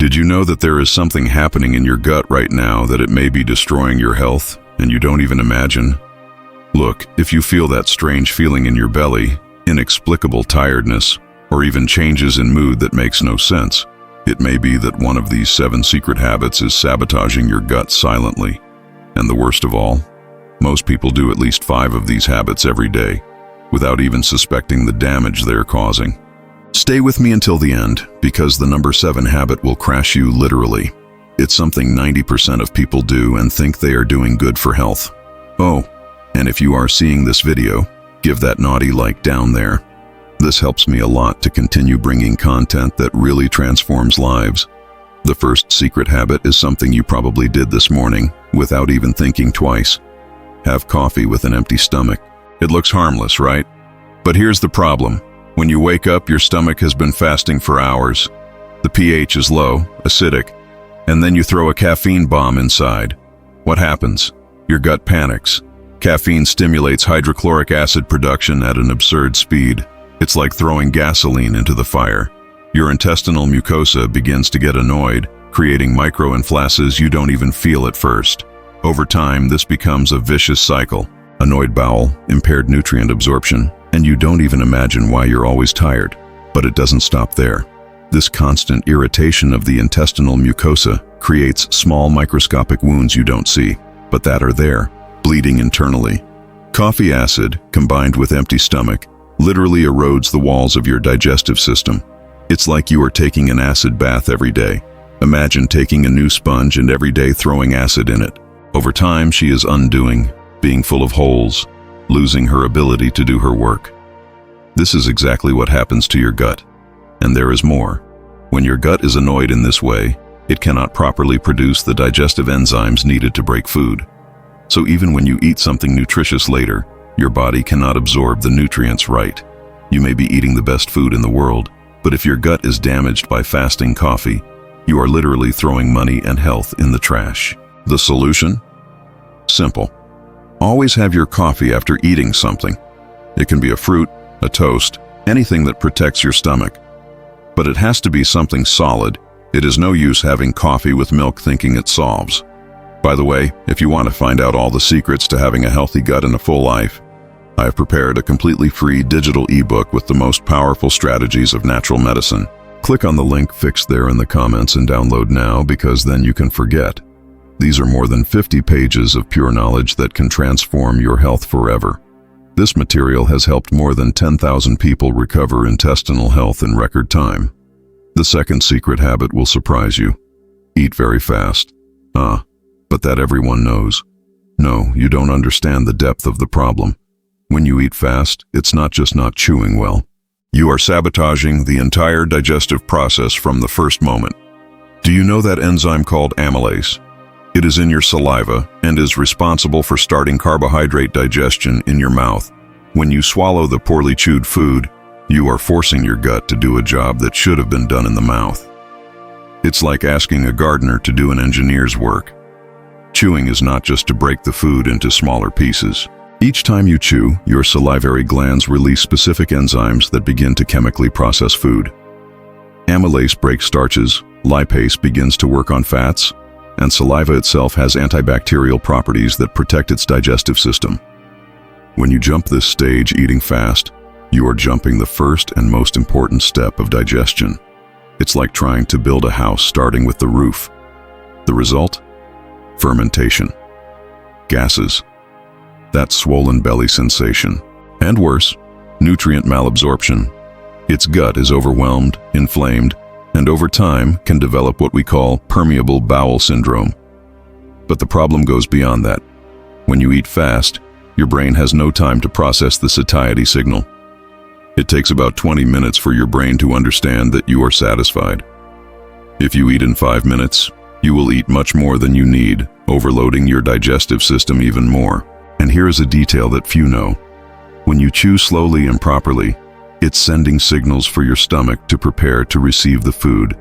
Did you know that there is something happening in your gut right now that it may be destroying your health, and you don't even imagine? Look, if you feel that strange feeling in your belly, inexplicable tiredness, or even changes in mood that makes no sense, it may be that one of these 7 secret habits is sabotaging your gut silently. And the worst of all, most people do at least 5 of these habits every day, without even suspecting the damage they're causing. Stay with me until the end, because the number 7 habit will crash you literally. It's something 90% of people do and think they are doing good for health. Oh, and if you are seeing this video, give that naughty like down there. This helps me a lot to continue bringing content that really transforms lives. The first secret habit is something you probably did this morning, without even thinking twice. Have coffee with an empty stomach. It looks harmless, right? But here's the problem. When you wake up, your stomach has been fasting for hours. The pH is low, acidic, and then you throw a caffeine bomb inside. What happens? Your gut panics. Caffeine stimulates hydrochloric acid production at an absurd speed. It's like throwing gasoline into the fire. Your intestinal mucosa begins to get annoyed, creating microinflasses you don't even feel at first. Over time, this becomes a vicious cycle. Annoyed bowel, impaired nutrient absorption, and you don't even imagine why you're always tired. But it doesn't stop there. This constant irritation of the intestinal mucosa creates small microscopic wounds you don't see, but that are there, bleeding internally. Coffee acid, combined with empty stomach, literally erodes the walls of your digestive system. It's like you are taking an acid bath every day. Imagine taking a new sponge and every day throwing acid in it. Over time, she is undoing, being full of holes, losing her ability to do her work. This is exactly what happens to your gut. And there is more. When your gut is annoyed in this way, it cannot properly produce the digestive enzymes needed to break food. So even when you eat something nutritious later, your body cannot absorb the nutrients right. You may be eating the best food in the world, but if your gut is damaged by fasting coffee, you are literally throwing money and health in the trash. The solution? Simple. Always have your coffee after eating something. It can be a fruit, a toast, anything that protects your stomach. But it has to be something solid. It is no use having coffee with milk thinking it solves. By the way, if you want to find out all the secrets to having a healthy gut and a full life, I have prepared a completely free digital ebook with the most powerful strategies of natural medicine. Click on the link fixed there in the comments and download now, because then you can forget. These are more than 50 pages of pure knowledge that can transform your health forever. This material has helped more than 10,000 people recover intestinal health in record time. The second secret habit will surprise you. Eat very fast. But that everyone knows. No, you don't understand the depth of the problem. When you eat fast, it's not just not chewing well. You are sabotaging the entire digestive process from the first moment. Do you know that enzyme called amylase? It is in your saliva and is responsible for starting carbohydrate digestion in your mouth. When you swallow the poorly chewed food, you are forcing your gut to do a job that should have been done in the mouth. It's like asking a gardener to do an engineer's work. Chewing is not just to break the food into smaller pieces. Each time you chew, your salivary glands release specific enzymes that begin to chemically process food. Amylase breaks starches, lipase begins to work on fats, and saliva itself has antibacterial properties that protect its digestive system. When you jump this stage eating fast, you are jumping the first and most important step of digestion. It's like trying to build a house starting with the roof. The result? Fermentation. Gases. That swollen belly sensation. And worse, nutrient malabsorption. Its gut is overwhelmed, inflamed, and over time can develop what we call permeable bowel syndrome. But the problem goes beyond that. When you eat fast, your brain has no time to process the satiety signal. It takes about 20 minutes for your brain to understand that you are satisfied. If you eat in 5 minutes, you will eat much more than you need, overloading your digestive system even more. And here is a detail that few know. When you chew slowly and properly, it's sending signals for your stomach to prepare to receive the food.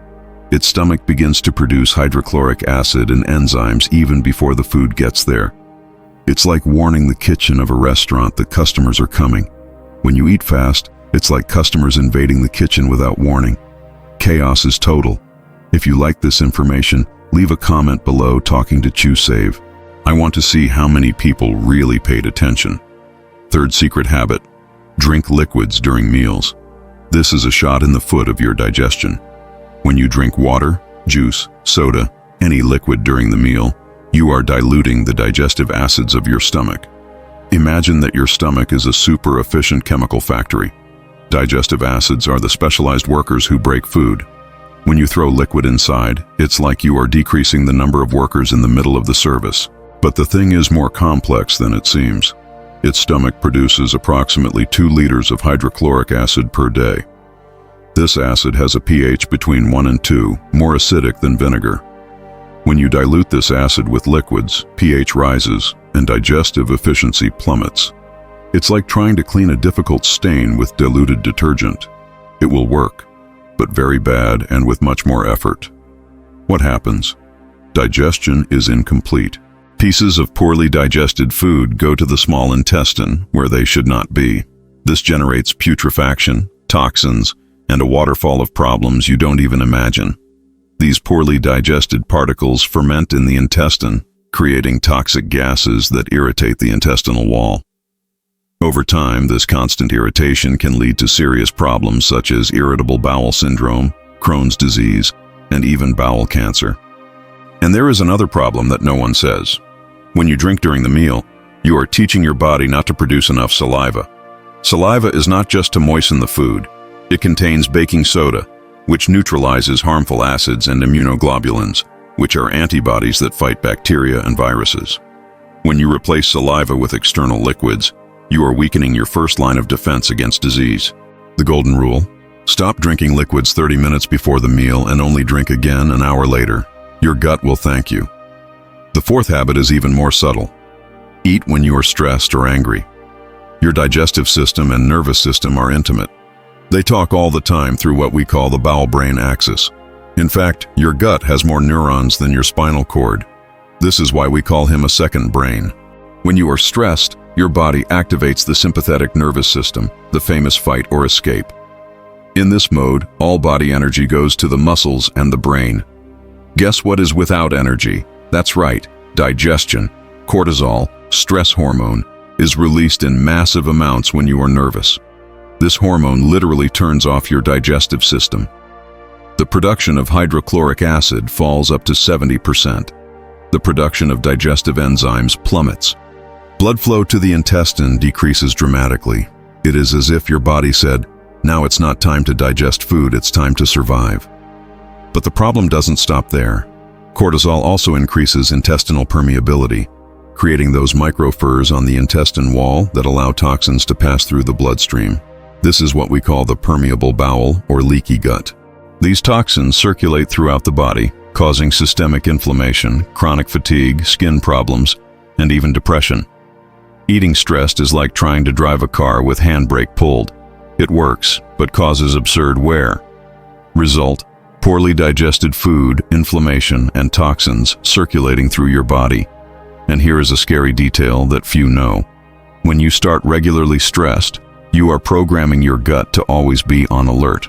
Its stomach begins to produce hydrochloric acid and enzymes even before the food gets there. It's like warning the kitchen of a restaurant that customers are coming. When you eat fast, it's like customers invading the kitchen without warning. Chaos is total. If you like this information, leave a comment below talking to ChewSave. I want to see how many people really paid attention. Third secret habit: drink liquids during meals. This is a shot in the foot of your digestion. When you drink water, juice, soda, any liquid during the meal, you are diluting the digestive acids of your stomach. Imagine that your stomach is a super efficient chemical factory. Digestive acids are the specialized workers who break food. When you throw liquid inside, it's like you are decreasing the number of workers in the middle of the service. But the thing is more complex than it seems. Its stomach produces approximately 2 liters of hydrochloric acid per day. This acid has a pH between 1 and 2, more acidic than vinegar. When you dilute this acid with liquids, pH rises and digestive efficiency plummets. It's like trying to clean a difficult stain with diluted detergent. It will work, but very bad and with much more effort. What happens? Digestion is incomplete. Pieces of poorly digested food go to the small intestine where they should not be. This generates putrefaction, toxins, and a waterfall of problems you don't even imagine. These poorly digested particles ferment in the intestine, creating toxic gases that irritate the intestinal wall. Over time, this constant irritation can lead to serious problems such as irritable bowel syndrome, Crohn's disease, and even bowel cancer. And there is another problem that no one says. When you drink during the meal, you are teaching your body not to produce enough saliva. Saliva is not just to moisten the food. It contains baking soda, which neutralizes harmful acids, and immunoglobulins, which are antibodies that fight bacteria and viruses. When you replace saliva with external liquids, you are weakening your first line of defense against disease. The golden rule: stop drinking liquids 30 minutes before the meal and only drink again an hour later. Your gut will thank you. The fourth habit is even more subtle. Eat when you are stressed or angry. Your digestive system and nervous system are intimate. They talk all the time through what we call the bowel-brain axis. In fact, your gut has more neurons than your spinal cord. This is why we call him a second brain. When you are stressed, your body activates the sympathetic nervous system, the famous fight or escape. In this mode, all body energy goes to the muscles and the brain. Guess what is without energy? That's right, digestion. Cortisol, stress hormone, is released in massive amounts when you are nervous. This hormone literally turns off your digestive system. The production of hydrochloric acid falls up to 70%. The production of digestive enzymes plummets. Blood flow to the intestine decreases dramatically. It is as if your body said, now it's not time to digest food, it's time to survive. But the problem doesn't stop there. Cortisol also increases intestinal permeability, creating those microfurs on the intestine wall that allow toxins to pass through the bloodstream. This is what we call the permeable bowel or leaky gut. These toxins circulate throughout the body, causing systemic inflammation, chronic fatigue, skin problems, and even depression. Eating stressed is like trying to drive a car with handbrake pulled. It works, but causes absurd wear. Result: poorly digested food, inflammation, and toxins circulating through your body. And here is a scary detail that few know. When you start regularly stressed, you are programming your gut to always be on alert.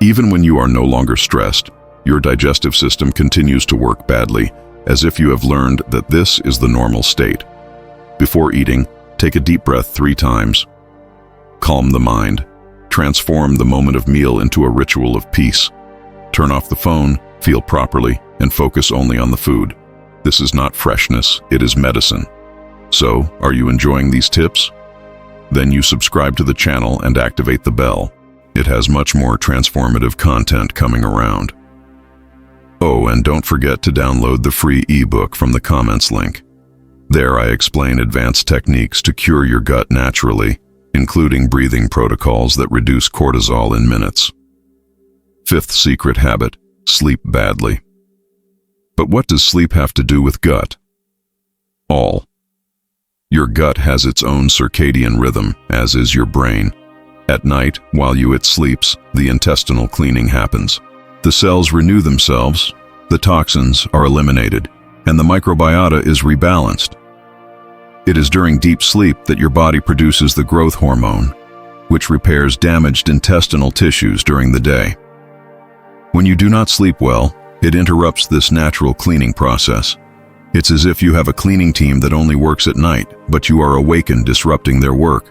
Even when you are no longer stressed, your digestive system continues to work badly, as if you have learned that this is the normal state. Before eating, take a deep breath 3 times. Calm the mind. Transform the moment of meal into a ritual of peace. Turn off the phone, feel properly, and focus only on the food. This is not freshness, it is medicine. So, are you enjoying these tips? Then you subscribe to the channel and activate the bell. It has much more transformative content coming around. Oh, and don't forget to download the free ebook from the comments link. There I explain advanced techniques to cure your gut naturally, including breathing protocols that reduce cortisol in minutes. Fifth secret habit: sleep badly. But what does sleep have to do with gut? All. Your gut has its own circadian rhythm, as is your brain. At night, while it sleeps, the intestinal cleaning happens. The cells renew themselves, the toxins are eliminated, and the microbiota is rebalanced. It is during deep sleep that your body produces the growth hormone, which repairs damaged intestinal tissues during the day. When you do not sleep well, It interrupts this natural cleaning process. It's as if you have a cleaning team that only works at night, but you are awakened disrupting their work.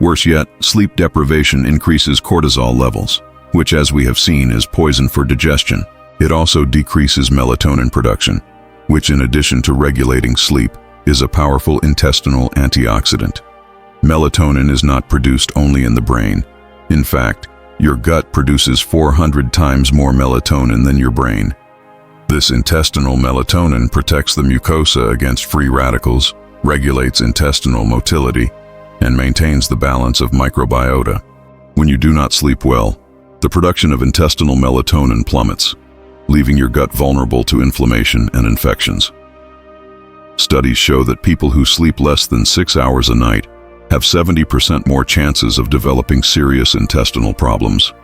Worse yet, sleep deprivation increases cortisol levels, which, as we have seen, is poison for digestion. It also decreases melatonin production, which, in addition to regulating sleep, is a powerful intestinal antioxidant. Melatonin is not produced only in the brain. In fact, your gut produces 400 times more melatonin than your brain. This intestinal melatonin protects the mucosa against free radicals, regulates intestinal motility, and maintains the balance of microbiota. When you do not sleep well, the production of intestinal melatonin plummets, leaving your gut vulnerable to inflammation and infections. Studies show that people who sleep less than 6 hours a night have 70% more chances of developing serious intestinal problems.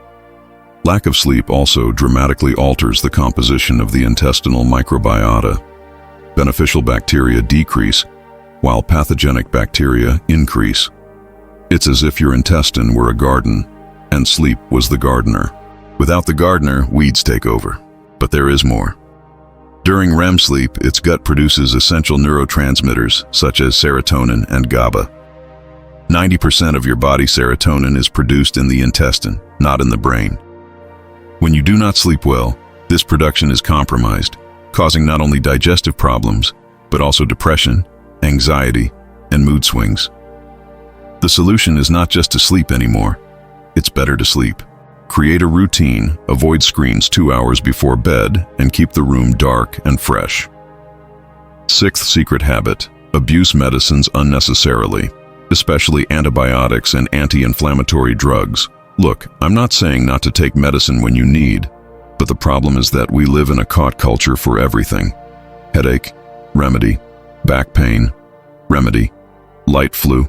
Lack of sleep also dramatically alters the composition of the intestinal microbiota. Beneficial bacteria decrease, while pathogenic bacteria increase. It's as if your intestine were a garden, and sleep was the gardener. Without the gardener, weeds take over. But there is more. During REM sleep, its gut produces essential neurotransmitters such as serotonin and GABA. 90% of your body's serotonin is produced in the intestine, not in the brain. When you do not sleep well, this production is compromised, causing not only digestive problems, but also depression, anxiety, and mood swings. The solution is not just to sleep anymore. It's better to sleep. Create a routine, avoid screens 2 hours before bed, and keep the room dark and fresh. Sixth secret habit: abuse medicines unnecessarily, especially antibiotics and anti-inflammatory drugs. Look, I'm not saying not to take medicine when you need, but the problem is that we live in a caught culture for everything. Headache, remedy. Back pain, remedy. Light flu,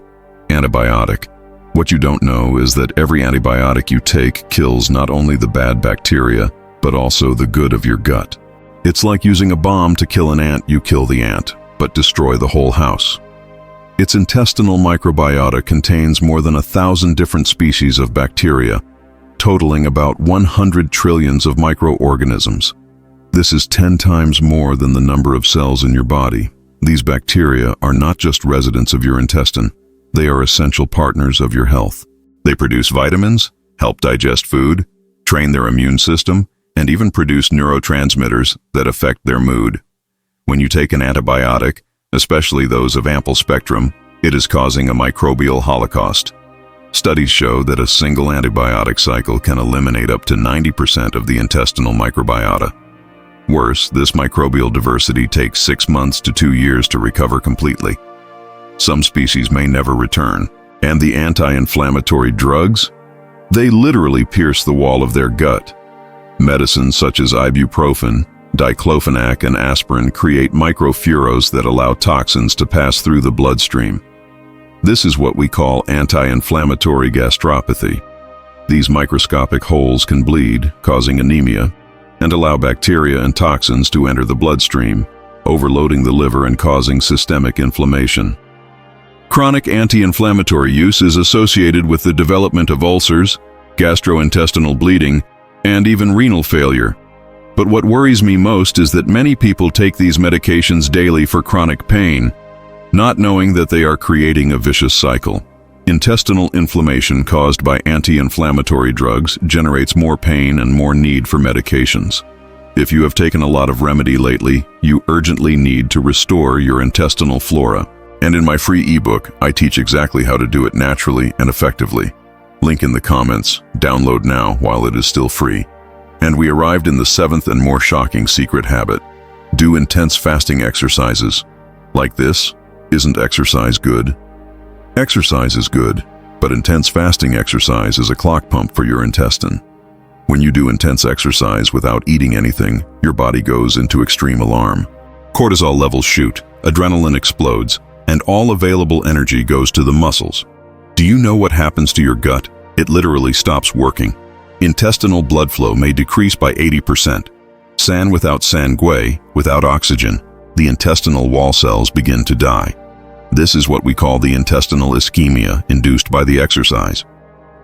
antibiotic. What you don't know is that every antibiotic you take kills not only the bad bacteria, but also the good of your gut. It's like using a bomb to kill an ant. You kill the ant, but destroy the whole house. Its intestinal microbiota contains more than 1,000 different species of bacteria, totaling about 100 trillions of microorganisms. This is 10 times more than the number of cells in your body. These bacteria are not just residents of your intestine. They are essential partners of your health. They produce vitamins, help digest food, train their immune system, and even produce neurotransmitters that affect their mood. When you take an antibiotic, especially those of ample spectrum, it is causing a microbial holocaust. Studies show that a single antibiotic cycle can eliminate up to 90% of the intestinal microbiota. Worse, this microbial diversity takes 6 months to 2 years to recover completely. Some species may never return. And the anti-inflammatory drugs? They literally pierce the wall of their gut. Medicines such as ibuprofen, diclofenac, and aspirin create microfurrows that allow toxins to pass through the bloodstream. This is what we call anti-inflammatory gastropathy. These microscopic holes can bleed, causing anemia, and allow bacteria and toxins to enter the bloodstream, overloading the liver and causing systemic inflammation. Chronic anti-inflammatory use is associated with the development of ulcers, gastrointestinal bleeding, and even renal failure. But what worries me most is that many people take these medications daily for chronic pain, not knowing that they are creating a vicious cycle. Intestinal inflammation caused by anti-inflammatory drugs generates more pain and more need for medications. If you have taken a lot of remedy lately, you urgently need to restore your intestinal flora. And in my free ebook, I teach exactly how to do it naturally and effectively. Link in the comments. Download now while it is still free. And we arrived in the 7th and more shocking secret habit. Do intense fasting exercises. Like this. Isn't exercise good? Exercise is good, but intense fasting exercise is a clock pump for your intestine. When you do intense exercise without eating anything, your body goes into extreme alarm. Cortisol levels shoot, adrenaline explodes, and all available energy goes to the muscles. Do you know what happens to your gut? It literally stops working. Intestinal blood flow may decrease by 80%. San without sangue, without oxygen, the intestinal wall cells begin to die. This is what we call the intestinal ischemia induced by the exercise.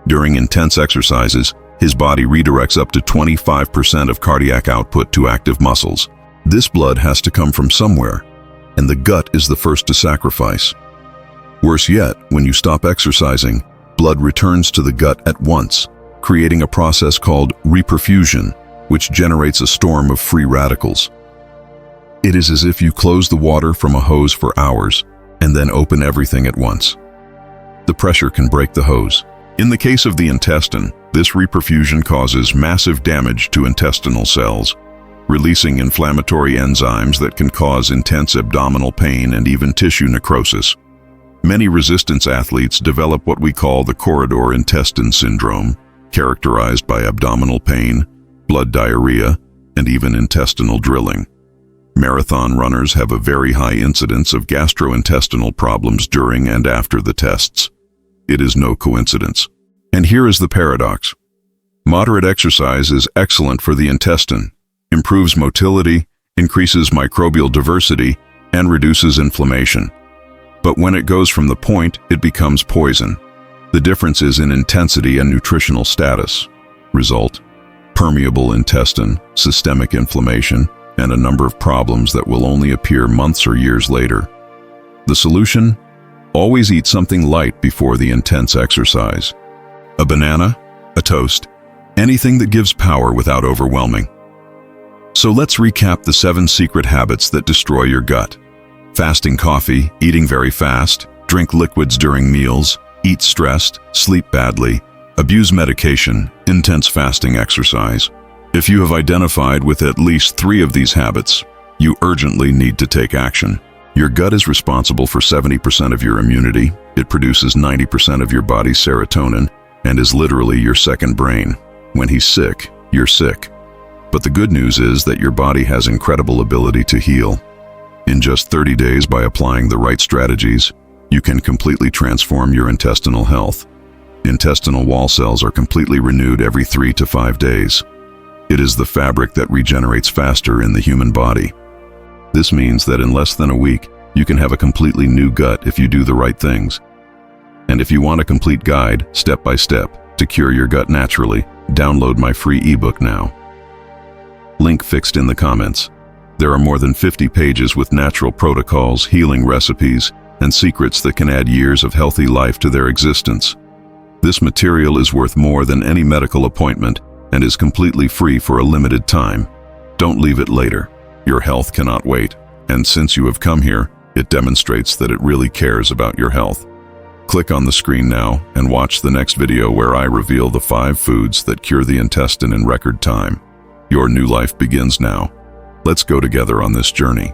During intense exercises, His body redirects up to 25% of cardiac output to active muscles. This blood has to come from somewhere, and the gut is the first to sacrifice. Worse yet, when you stop exercising, blood returns to the gut at once, creating a process called reperfusion, which generates a storm of free radicals. It is as if you close the water from a hose for hours and then open everything at once. The pressure can break the hose. In the case of the intestine, this reperfusion causes massive damage to intestinal cells, releasing inflammatory enzymes that can cause intense abdominal pain and even tissue necrosis. Many resistance athletes develop what we call the corridor intestine syndrome, characterized by abdominal pain, blood diarrhea, and even intestinal drilling. Marathon runners have a very high incidence of gastrointestinal problems during and after the tests. It is no coincidence. And here is the paradox. Moderate exercise is excellent for the intestine, improves motility, increases microbial diversity, and reduces inflammation. But when it goes from the point, it becomes poison. The difference is in intensity and nutritional status. Result: permeable intestine, systemic inflammation, and a number of problems that will only appear months or years later. The solution? Always eat something light before the intense exercise. A banana, a toast, anything that gives power without overwhelming. So let's recap the 7 secret habits that destroy your gut. Fasting coffee, eating very fast, drink liquids during meals, eat stressed, sleep badly, abuse medication, intense fasting exercise. If you have identified with at least 3 of these habits, you urgently need to take action. Your gut is responsible for 70% of your immunity. It produces 90% of your body's serotonin and is literally your second brain. When he's sick, you're sick. But the good news is that your body has incredible ability to heal. In just 30 days, by applying the right strategies, you can completely transform your intestinal health. Intestinal wall cells are completely renewed every 3 to 5 days. It is the fabric that regenerates faster in the human body. This means that in less than a week, you can have a completely new gut if you do the right things. And if you want a complete guide, step by step, to cure your gut naturally, download my free ebook now. Link fixed in the comments. There are more than 50 pages with natural protocols, healing recipes, and secrets that can add years of healthy life to their existence. This material is worth more than any medical appointment and is completely free for a limited time. Don't leave it later. Your health cannot wait, and since you have come here, it demonstrates that it really cares about your health. Click on the screen now and watch the next video where I reveal the 5 foods that cure the intestine in record time. Your new life begins now. Let's go together on this journey.